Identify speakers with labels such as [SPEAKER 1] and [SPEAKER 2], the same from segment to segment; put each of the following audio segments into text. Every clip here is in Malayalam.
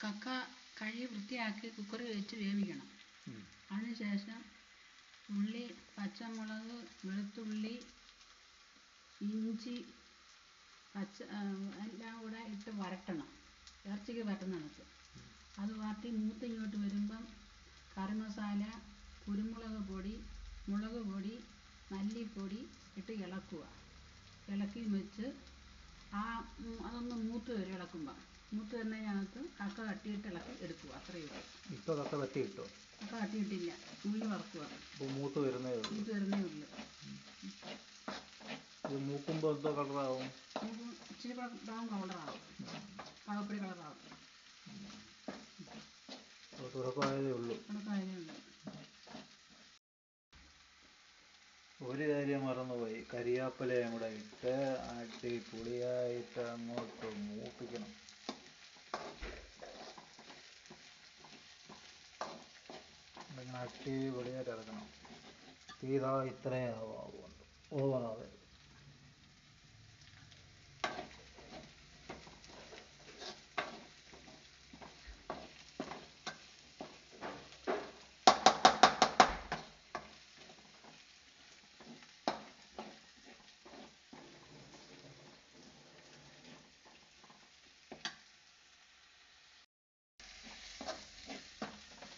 [SPEAKER 1] കക്ക കഴുകി വൃത്തിയാക്കി കുക്കറിൽ വെച്ച് വേവിക്കണം. അതിനുശേഷം ഉള്ളി, പച്ചമുളക്, വെളുത്തുള്ളി, ഇഞ്ചി എല്ലാം കൂടെ ഇട്ട് വരട്ടണം. ഇറച്ചിക്ക് വരട്ടുന്ന കണക്ക്. അത് വാട്ടി മൂത്തിങ്ങോട്ട് വരുമ്പം കറി മസാല, കുരുമുളക് പൊടി, മുളക് പൊടി, മല്ലിപ്പൊടി ഇട്ട് ഇളക്കുക. ഇളക്കി വെച്ച് അതൊന്ന് മൂത്ത് വരും. മൂത്ത് വരുന്നതിനകത്ത് കക്ക തട്ടിയിട്ട് ഇളക്കി എടുക്കുക. അത്രയേ ഉള്ളൂ.
[SPEAKER 2] ഇപ്പോൾ കക്ക തട്ടിയിട്ടോ?
[SPEAKER 1] കക്ക തട്ടിയിട്ടില്ല, ഉള്ളി വറക്കുക.
[SPEAKER 2] മൂത്ത് വരുന്നേ ഉള്ളൂ. ഇത് മൂക്കുമ്പോൾ എന്തോ കളറാവും?
[SPEAKER 1] ഇച്ചിരി ബ്രൗൺ കളറാവും, പാകപ്പൊടി കളറാവും.
[SPEAKER 2] തുടക്കമായതേ ഉള്ളൂ. ഒരു കാര്യം മറന്നുപോയി, കരിയാപ്പിലയും കൂടെ ഇട്ട് അടിപൊളിയായിട്ട് അങ്ങോട്ട് മൂപ്പിക്കണം. അങ്ങനെ അടിപൊളിയായിട്ട് ഇറക്കണം. തീരാ ഇത്രയും ആവുന്നുണ്ട്, ഓവറാവരുത്.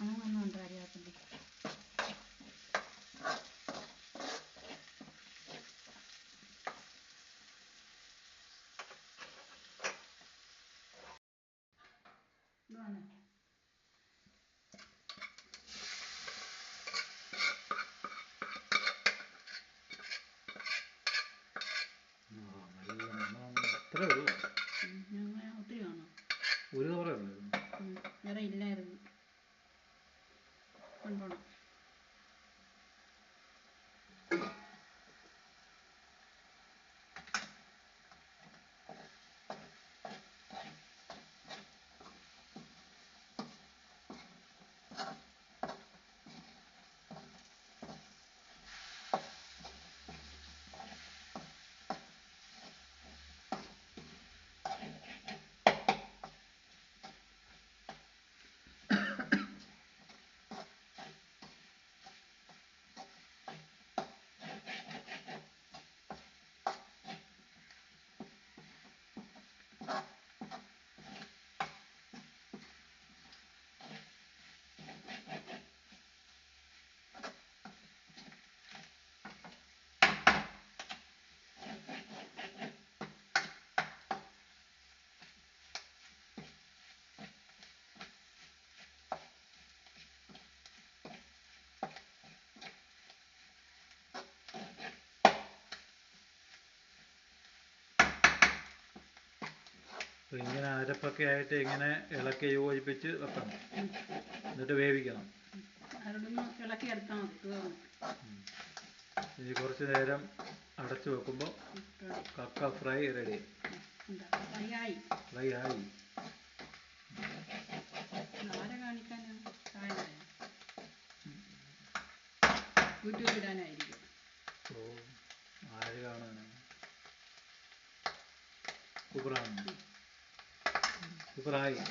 [SPEAKER 1] അങ്ങനൊന്നുണ്ട് കരിയാപ്പില. ഒത്തിരി വേണോ?
[SPEAKER 2] ഒരു കവറേ
[SPEAKER 1] വേറെ ഇല്ലായിരുന്നു, കൊണ്ടുപോകണം.
[SPEAKER 2] അപ്പോൾ ഇങ്ങനെ അരപ്പൊക്കെ ആയിട്ട് ഇങ്ങനെ ഇളക്കി യോജിപ്പിച്ച് വെക്കണം, എന്നിട്ട് വേവിക്കണം. ഇനി കുറച്ച് നേരം അടച്ചു വെക്കുമ്പോൾ കക്ക ഫ്രൈ റെഡി. ഫ്രൈ ആയി.
[SPEAKER 1] യൂട്യൂബിടാനായിരിക്കും.
[SPEAKER 2] ഓ, ആര് കാണാനാണ്? സൂപ്പറായി.